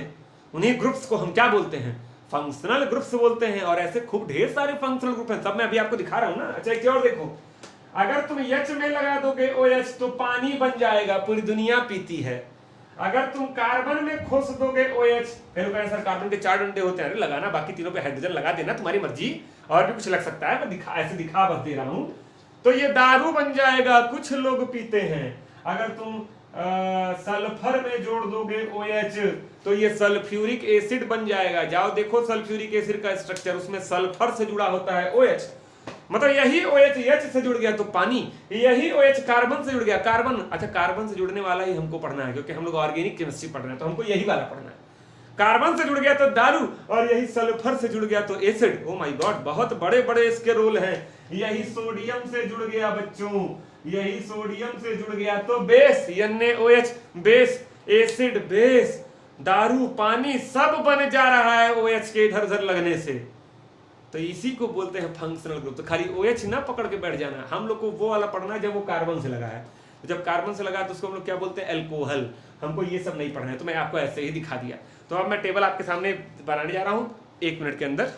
[SPEAKER 1] उन्हीं ग्रुप्स को हम क्या बोलते हैं, फंक्शनल ग्रुप्स बोलते हैं। और ऐसे खूब ढेर सारे फंक्शनल ग्रुप हैं, सब मैं अभी आपको दिखा रहा हूं ना। अच्छा एक और देखो, अगर तुम H में लगा दोगे OH तो पानी बन जाएगा, पूरी दुनिया पीती है। अगर तुम कार्बन में खोस दोगे OH, फिर सर कार्बन के 4 डंडे होते हैं, अरे लगाना, बाकी तीनों पे हाइड्रोजन लगा देना, तुम्हारी मर्जी, और भी कुछ लग सकता है, मैं ऐसे दिखा बस दे रहा हूं। तो ये दारू बन जाएगा, कुछ लोग पीते हैं। अगर तुम सल्फर में जोड़ दोगे OH तो ये सल्फ्यूरिक एसिड बन जाएगा। जाओ देखो सल्फ्यूरिक एसिड का स्ट्रक्चर, उसमें सल्फर से जुड़ा होता है OH, मतलब यही OH H से जुड़ गया तो पानी, यही OH कार्बन से जुड़ गया, कार्बन। अच्छा कार्बन से जुड़ने वाला ही हमको पढ़ना है, क्योंकि हम लोग ऑर्गेनिक केमिस्ट्री पढ़ रहे हैं, तो हमको यही वाला पढ़ना है। कार्बन से जुड़ गया तो दारू, और यही सल्फर से जुड़ गया तो एसिड। ओ माय गॉड, बहुत बड़े बड़े इसके रोल हैं। यही सोडियम से जुड़ गया बच्चों, यही सोडियम से जुड़ गया तो base, NaOH base, acid base, दारू, पानी, सब बन जा रहा है OH के इधर उधर लगने से। तो इसी को बोलते हैं फंक्शनल ग्रुप। तो खाली OH ना पकड़ के बैठ जाना, हम लोग को वो वाला पढ़ना है जब वो कार्बन से लगा है। तो जब कार्बन से लगा है तो उसको हम लोग क्या बोलते हैं, एल्कोहल। हमको ये सब नहीं पढ़ना है, तो मैं आपको ऐसे ही दिखा दिया। तो अब मैं टेबल आपके सामने बनाने जा रहा हूँ 1 मिनट के अंदर।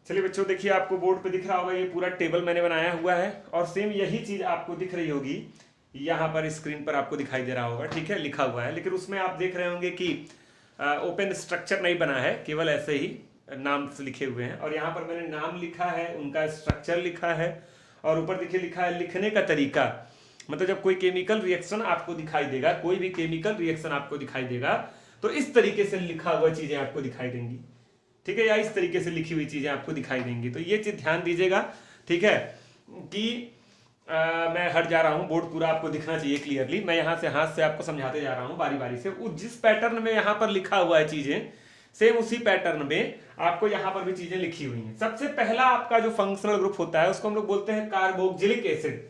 [SPEAKER 1] चलिए बच्चों देखिए, आपको बोर्ड पे दिख रहा होगा, ये पूरा टेबल मैंने बनाया हुआ है, और सेम यही चीज आपको दिख रही होगी यहाँ पर स्क्रीन पर, आपको दिखाई दे रहा होगा, ठीक है, लिखा हुआ है। लेकिन उसमें आप देख रहे होंगे कि ओपन स्ट्रक्चर नहीं बना है, केवल ऐसे ही नाम लिखे हुए हैं। और यहाँ पर मैंने नाम लिखा है, उनका स्ट्रक्चर लिखा है, और ऊपर देखिए लिखा है लिखने का तरीका। मतलब जब कोई केमिकल रिएक्शन आपको दिखाई देगा, कोई भी केमिकल रिएक्शन आपको दिखाई देगा, तो इस तरीके से लिखा हुआ चीजें आपको दिखाई देंगी, ठीक है, या इस तरीके से लिखी हुई चीजें आपको दिखाई देंगी। तो ये चीज ध्यान दीजिएगा, ठीक है, कि मैं हट जा रहा हूं, बोर्ड पूरा आपको दिखना चाहिए क्लियरली। मैं यहाँ से हाथ से आपको समझाते जा रहा हूँ बारी बारी से। जिस पैटर्न में यहाँ पर लिखा हुआ है चीजें, सेम उसी पैटर्न में आपको यहाँ पर भी चीजें लिखी हुई हैं। सबसे पहला आपका जो फंक्शनल ग्रुप होता है उसको हम लोग बोलते हैं कार्बोक्जिलिक एसिड।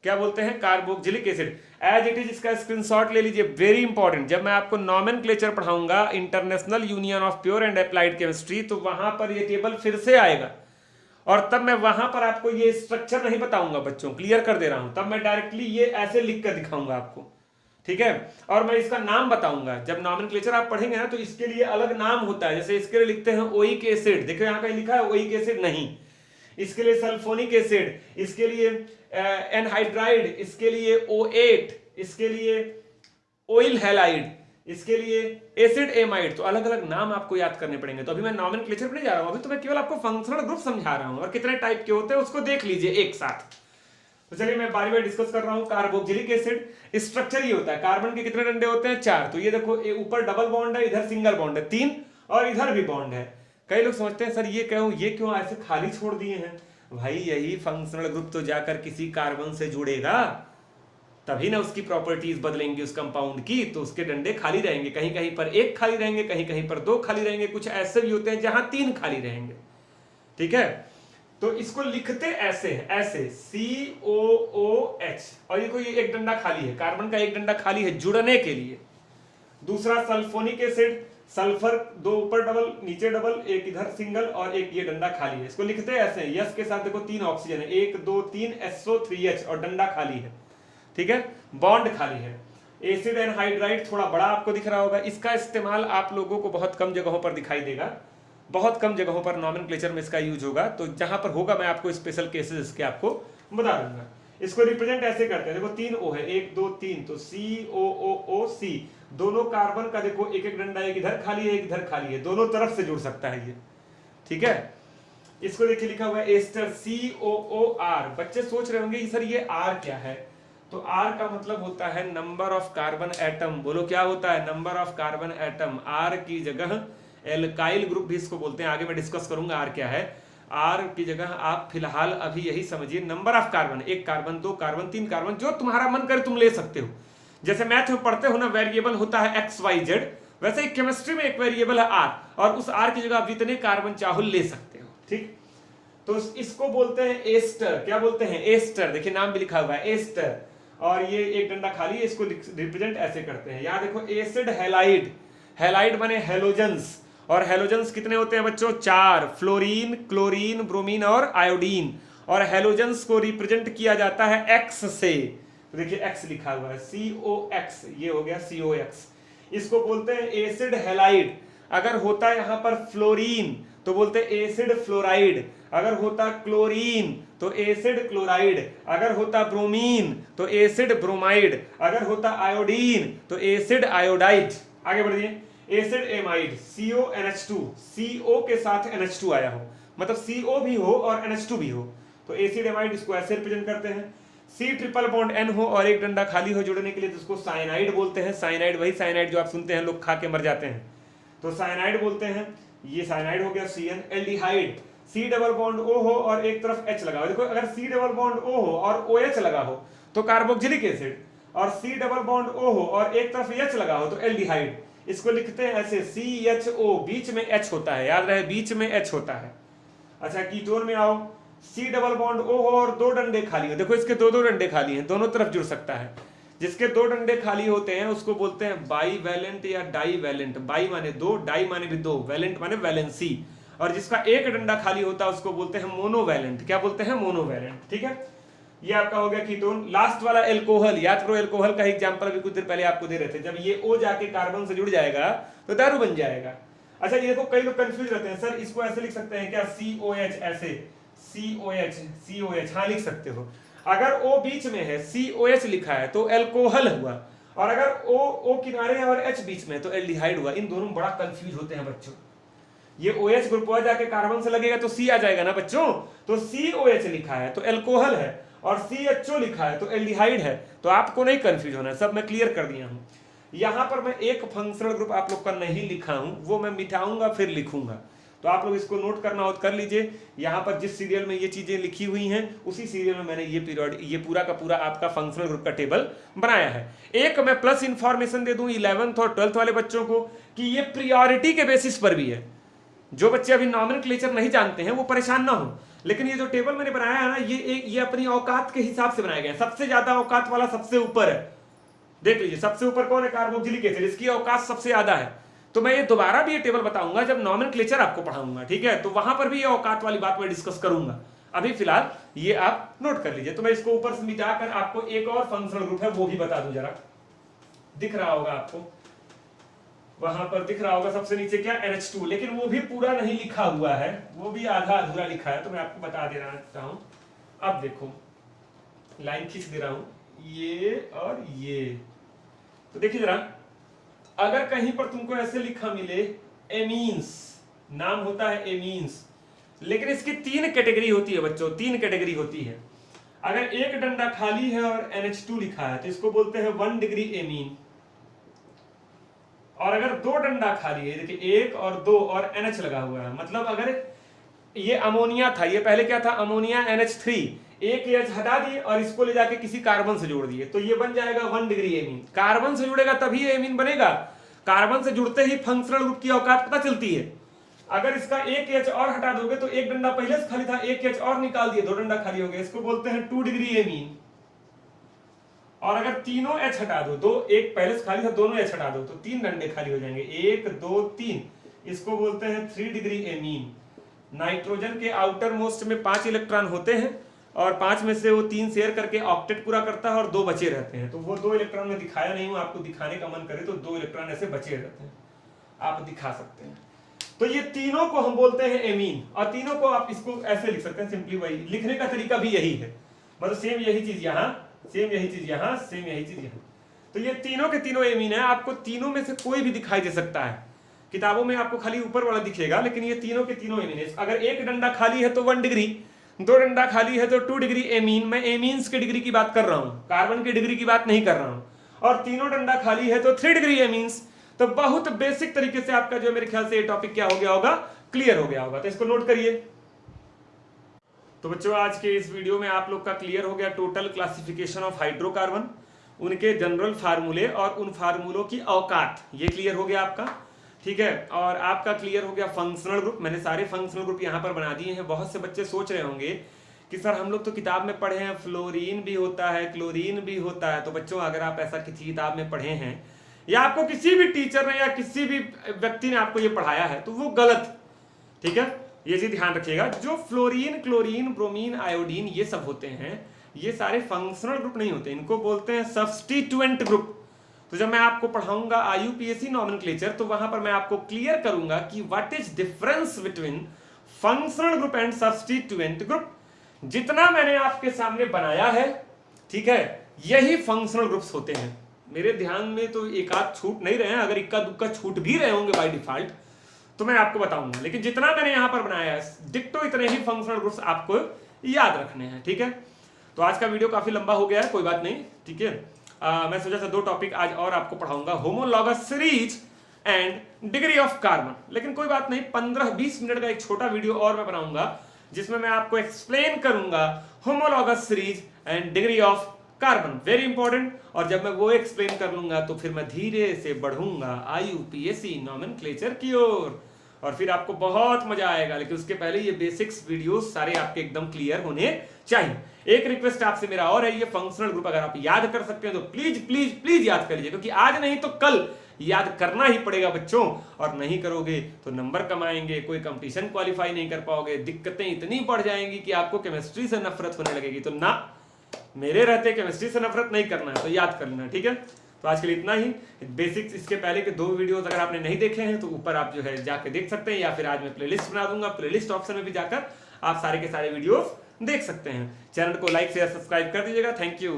[SPEAKER 1] क्या बोलते हैं, carboxylic acid. As it is इसका स्क्रीनशॉट ले लीजिए, वेरी इंपॉर्टेंट। जब मैं आपको नॉमेनक्लेचर पढ़ाऊंगा international union of pure and applied chemistry, तो वहां पर ये टेबल फिर से आएगा, और तब मैं वहां पर आपको ये स्ट्रक्चर नहीं बताऊंगा बच्चों, क्लियर कर दे रहा हूं। तब मैं डायरेक्टली ये ऐसे लिख कर दिखाऊंगा आपको, ठीक है, और मैं इसका नाम बताऊंगा। जब नॉमेनक्लेचर आप पढ़ेंगे ना तो इसके लिए अलग नाम होता है। जैसे इसके लिए लिखते हैं ओइक एसिड, देखो यहाँ कहीं लिखा है ओइक एसिड नहीं, इसके लिए सल्फोनिक एसिड, इसके लिए एनहाइड्राइड, इसके लिए O8, इसके लिए ऑयल हैलाइड, इसके लिए एसिड एमाइड। तो अलग अलग नाम आपको याद करने पड़ेंगे। तो अभी मैं नॉमेनक्लेचर पे नहीं जा रहा हूं, अभी तो मैं केवल आपको फंक्शनल ग्रुप समझा रहा हूं, और कितने टाइप के होते हैं उसको देख लीजिए एक साथ। तो चलिए मैं बारी बारी डिस्कस कर रहा हूं। कार्बोक्जिलिक एसिड स्ट्रक्चर ये होता है, कार्बन के कितने डंडे होते हैं, 4। तो ये देखो, ऊपर डबल बॉन्ड है, इधर सिंगल बॉन्ड है 3, और इधर भी बॉन्ड है। कई लोग समझते हैं सर ये क्यों ऐसे खाली छोड़ दिए हैं। भाई यही फंक्शनल ग्रुप तो जाकर किसी कार्बन से जुड़ेगा, तभी ना उसकी प्रॉपर्टीज बदलेंगी उस कंपाउंड की, तो उसके डंडे खाली रहेंगे। कहीं कहीं पर 1 खाली रहेंगे, कहीं कहीं पर 2 खाली रहेंगे, कुछ ऐसे भी होते हैं जहां 3 खाली रहेंगे, ठीक है। तो इसको लिखते ऐसे हैं, ऐसे COOH, और ये कोई एक डंडा खाली है, कार्बन का एक डंडा खाली है जुड़ने के लिए। दूसरा सल्फोनिक एसिड, सल्फर 2 ऊपर डबल नीचे डबल, एक इधर सिंगल, और एक ये डंडा खाली है। इसको लिखते ऐसे हैं, यस के साथ देखो 3 ऑक्सीजन है, 1 2 3 SO3H, और डंडा खाली है, ठीक है, बॉन्ड खाली है। एसिड एनहाइड्राइड थोड़ा बड़ा आपको दिख रहा होगा, इसका इस्तेमाल आप लोगों को बहुत कम जगहों पर दिखाई देगा, बहुत कम जगहों पर नॉमेनक्लेचर में इसका यूज होगा। तो जहां पर होगा मैं आपको स्पेशल केसेस इसके आपको बता दूंगा। इसको रिप्रेजेंट ऐसे करते हैं, देखो 3 O है, 1 2 3, तो COOC। दोनों कार्बन का देखो एक एक डंडा, एक इधर खाली है, एक इधर खाली है, दोनों तरफ से जुड़ सकता है ये, ठीक है। इसको देखिए लिखा हुआ है एस्टर, COOR। बच्चे सोच रहे होंगे सर ये R क्या है, तो R का मतलब होता है नंबर ऑफ कार्बन एटम। बोलो क्या होता है, number of carbon atom. R की जगह एल्काइल ग्रुप भी इसको बोलते हैं, आगे मैं डिस्कस करूंगा R क्या है। R की जगह आप फिलहाल अभी यही समझिए number of carbon, 1 carbon 2 carbon 3 carbon, जो तुम्हारा मन करे तुम ले सकते हो। जैसे मैथ में पढ़ते हो ना, वेरिएबल होता है XYZ, वैसे ही केमिस्ट्री में एक वेरिएबल है R, और उस R की जगह आप जितने कार्बन चाहो ले सकते हो, ठीक। तो इसको बोलते हैं एस्टर। क्या बोलते हैं, एस्टर। देखिए नाम भी लिखा हुआ है एस्टर, और ये एक डंडा खाली है, इसको रिप्रेजेंट ऐसे करते हैं। यहां देखो एसिड हैलाइड, हैलाइड बने हेलोजेंस, और हेलोजेंस कितने होते हैं बच्चों, 4, फ्लोरीन, क्लोरीन, ब्रोमीन और आयोडीन। और हेलोजेंस को रिप्रेजेंट किया जाता है X से, तो देखिए X लिखा हुआ है, COX, ये हो गया COX। इसको बोलते हैं एसिड हैलाइड। अगर होता है यहां पर फ्लोरीन तो बोलते हैं एसिड फ्लोराइड। अगर होता क्लोरीन तो एसिड क्लोराइड। अगर होता ब्रोमीन तो एसिड ब्रोमाइड। अगर होता आयोडीन तो एसिड आयोडाइड। आगे बढ़िए, एसिड एमाइड, CONH2, CO के साथ NH2 आया हो, मतलब CO भी हो और NH2 भी हो तो एसिड एमाइड, इसको ऐसे रिप्रेजेंट करते हैं। C ट्रिपल बॉन्ड N हो और एक डंडा खाली हो जुड़ने के लिए तो उसको साइनाइड बोलते हैं। साइनाइड वही साइनाइड जो आप सुनते हैं लोग खा के मर जाते हैं, तो साइनाइड बोलते हैं। ये साइनाइड हो गया CN। Aldehyde, C double bond O हो और एक तरफ H लगा हो। देखो अगर C डबल बॉन्ड O हो और OH लगा हो तो कार्बोक्सिलिक एसिड, और C डबल बॉन्ड O हो और एक तरफ H लगा हो तो एल्डिहाइड। इसको लिखते हैं ऐसे CHO, बीच में H होता है, याद रहे बीच में H होता है। अच्छा कीटोन में आओ, C डबल बॉन्ड O हो और दो डंडे खाली हो। देखो इसके दो दो डंडे खाली हैं, दोनों तरफ जुड़ सकता है। जिसके दो डंडे खाली होते हैं उसको बोलते हैं बाई वैलेंट या डाई वैलेंट। बाई माने दो, डाई माने भी दो, वैलेंट माने वैलेंसी। और जिसका एक डंडा खाली होता है उसको बोलते हैं मोनोवैलेंट। क्या बोलते हैं? मोनोवैलेंट। ठीक है, ये आपका हो गया कीटोन। लास्ट वाला एल्कोहल, याद करो एल्कोहल का एग्जांपल अभी कुछ देर पहले आपको दे रहे थे। जब ये O जाके कार्बन से जुड़ जाएगा तो दारू बन जाएगा। अच्छा ये देखो कई लोग कंफ्यूज रहते हैं, सर इसको ऐसे लिख सकते हैं क्या? COH, ऐसे COH, हाँ लिख सकते हो। अगर O बीच में है, COH लिखा है तो एल्कोहल हुआ, और अगर O किनारे है और H बीच में है तो एल्डिहाइड हुआ। इन दोनों में बड़ा कंफ्यूज होते हैं बच्चों। ये OH ग्रुप आ जाके कार्बन से लगेगा तो C आ जाएगा ना बच्चों, तो COH लिखा है तो एल्कोहल है, और CHO लिखा है तो एल्डिहाइड है। तो आपको नहीं कंफ्यूज होना है, सब मैं क्लियर कर दिया हूं। यहां पर मैं एक फंक्शनल ग्रुप आप लोग का नहीं लिखा हूं, वो मैं मिटाऊंगा फिर लिखूंगा, तो आप लोग इसको नोट करना हो तो कर लीजिए। यहां पर जिस सीरियल में ये चीजें लिखी हुई हैं उसी सीरियल में मैंने ये पूरा का पूरा आपका फंक्शनल ग्रुप का टेबल बनाया है। एक मैं प्लस इंफॉर्मेशन दे दूं 11th और 12th वाले बच्चों को कि ये प्रियोरिटी के बेसिस पर भी है। जो बच्चे अभी नॉमेनक्लेचर नहीं जानते हैं वो परेशान ना हो, लेकिन ये जो टेबल मैंने बनाया है ना, ये अपनी औकात के हिसाब से बनाया गया है। सबसे ज्यादा औकात वाला सबसे ऊपर है, देख लीजिए सबसे ऊपर कौन है? कार्बोक्सिलिक एसिड, इसकी औकात सबसे ज्यादा है। तो मैं ये दोबारा भी ये टेबल बताऊंगा जब नॉमेनक्लेचर आपको पढ़ाऊंगा, ठीक है? तो वहां पर भी ये औकात वाली बात मैं डिस्कस करूंगा। अभी फिलहाल ये आप नोट कर लीजिए। तो मैं इसको ऊपर से मिटाकर आपको एक और फंक्शनल ग्रुप है वो भी बता दूं, जरा दिख रहा होगा आपको, वहां पर दिख रहा होगा सबसे नीचे क्या? NH2, लेकिन वो भी पूरा नहीं लिखा हुआ है, वो भी आधा अधूरा लिखा है, तो मैं आपको बता दे रहा हूं। अब देखो लाइन खींच दे रहा हूं, ये और ये, तो देखिए जरा, अगर कहीं पर तुमको ऐसे लिखा मिले एमीन्स, नाम होता है एमीन्स, लेकिन इसकी 3 कैटेगरी होती है बच्चों, 3 कैटेगरी होती है। अगर एक डंडा खाली है और NH2 लिखा है तो इसको बोलते हैं 1 डिग्री एमीन, और अगर 2 डंडा खाली है, देखिए 1 और 2 और NH लगा हुआ है, मतलब अगर ये अमोनिया था, ये पहले क्या था? अमोनिया NH3, एक H हटा दिए और इसको ले जाके किसी कार्बन से जोड़ दिए तो ये बन जाएगा 1 डिग्री एमीन। कार्बन से जुड़ेगा तभी एमीन बनेगा, कार्बन से जुड़ते ही फंक्शनल ग्रुप की औकात पता चलती है। अगर इसका एक H और हटा दोगे तो एक डंडा पहले से खाली था, एक H और निकाल दिए, 2 डंडा खाली हो गया, इसको बोलते हैं 2 डिग्री एमीन। और अगर तीनों H हटा दो, एक पहले से खाली था, दोनों H हटा दो तो 3 डंडे खाली हो जाएंगे, 1 2 3, इसको बोलते हैं 3 डिग्री एमीन। नाइट्रोजन के आउटर मोस्ट में 5 इलेक्ट्रॉन होते हैं और 5 में से वो 3 शेयर करके ऑक्टेट पूरा करता है और 2 बचे रहते हैं। तो वो 2 इलेक्ट्रॉन में दिखाया नहीं हूं, आपको दिखाने का मन करे तो 2 इलेक्ट्रॉन ऐसे बचे रहते हैं, आप दिखा सकते हैं। तो ये तीनों को हम बोलते हैं एमीन, और तीनों को आप इसको ऐसे लिख सकते हैं, सिंपली वही लिखने का तरीका भी यही है, मतलब सेम यही चीज यहाँ, सेम यही चीज यहाँ, सेम यही चीज यहाँ। तो ये तीनों के तीनों एमीन है, आपको तीनों में से कोई भी दिखाई दे सकता है। किताबों में आपको खाली ऊपर वाला दिखेगा, लेकिन ये तीनों के तीनों एमीन है। अगर एक डंडा खाली है तो 1 डिग्री, 2 डंडा खाली है तो 2 डिग्री एमीन। मैं एमीन्स की डिग्री की बात कर रहा हूं, कार्बन की डिग्री की बात नहीं कर रहा हूं। और तीनों डंडा खाली है तो 3 डिग्री एमीन्स। तो बहुत बेसिक तरीके से आपका जो मेरे ख्याल से ये टॉपिक क्या हो गया होगा, क्लियर हो गया होगा। तो इसको नोट करिए। तो बच्चों आज के इस वीडियो में आप लोग का क्लियर हो गया टोटल क्लासिफिकेशन ऑफ हाइड्रोकार्बन, उनके जनरल फार्मूले और उन फार्मूलों की औकात, ये क्लियर हो गया आपका, ठीक है। और आपका क्लियर हो गया फंक्शनल ग्रुप, मैंने सारे फंक्शनल ग्रुप यहाँ पर बना दिए हैं। बहुत से बच्चे सोच रहे होंगे कि सर हम लोग तो किताब में पढ़े हैं फ्लोरीन भी होता है, क्लोरीन भी होता है। तो बच्चों अगर आप ऐसा किसी किताब में पढ़े हैं या आपको किसी भी टीचर ने या किसी भी व्यक्ति ने आपको ये पढ़ाया है तो वो गलत, ठीक है, ये चीज ध्यान रखिएगा। जो फ्लोरीन, क्लोरीन, ब्रोमीन, आयोडीन ये सब होते हैं, ये सारे फंक्शनल ग्रुप नहीं होते, इनको बोलते हैं सब्स्टिट्यूएंट ग्रुप। तो जब मैं आपको पढ़ाऊंगा आईयूपीएसी नॉमेनक्लेचर तो वहां पर मैं आपको क्लियर करूंगा कि what is difference between functional group and substituent group. जितना मैंने आपके सामने बनाया है, ठीक है, यही फंक्शनल ग्रुप्स होते हैं। मेरे ध्यान में तो एक आध छूट नहीं रहे हैं, अगर इक्का दुक्का छूट भी रहे होंगे बाय डिफॉल्ट तो मैं आपको बताऊंगा, लेकिन जितना मैंने यहां पर बनाया है डिक्टो इतने ही फंक्शनल ग्रुप्स आपको याद रखने हैं, ठीक है। तो आज का वीडियो काफी लंबा हो गया है, कोई बात नहीं, ठीक है। मैं सोचा था 2 टॉपिक आज और आपको पढ़ाऊंगा, homologous series and degree of carbon, लेकिन कोई बात नहीं, 15-20 मिनट का एक छोटा वीडियो और मैं बनाऊंगा जिसमें मैं आपको एक्सप्लेन करूंगा homologous series and degree of carbon, very important. और जब मैं वो एक्सप्लेन कर लूंगा तो फिर मैं धीरे से बढ़ूंगा आईयूपीएसी नॉमेनक्लेचर की ओर, और फिर आपको बहुत मजा आएगा। लेकिन उसके पहले ये बेसिक्स वीडियोस सारे आपके एकदम क्लियर होने चाहिए। एक रिक्वेस्ट आपसे मेरा और है, ये फंक्शनल ग्रुप अगर आप याद कर सकते हैं तो प्लीज प्लीज प्लीज याद कर लीजिए, क्योंकि आज नहीं तो कल याद करना ही पड़ेगा बच्चों, और नहीं करोगे तो नंबर कम आएंगे, कोई कंपटीशन क्वालिफाई नहीं कर पाओगे, दिक्कतें इतनी बढ़ जाएंगी कि आपको केमिस्ट्री से नफरत होने लगेगी। तो ना, मेरे रहते केमिस्ट्री से नफरत नहीं करना है, तो याद कर लेना, ठीक है। तो आज के लिए इतना ही। बेसिक्स इसके पहले के 2 वीडियोस अगर आपने नहीं देखे हैं तो ऊपर आप जो है जाके देख सकते हैं, या फिर आज मैं प्लेलिस्ट बना दूंगा, प्लेलिस्ट ऑप्शन में भी जाकर आप सारे के सारे वीडियोस देख सकते हैं। चैनल को लाइक शेयर सब्सक्राइब कर दीजिएगा। Thank you.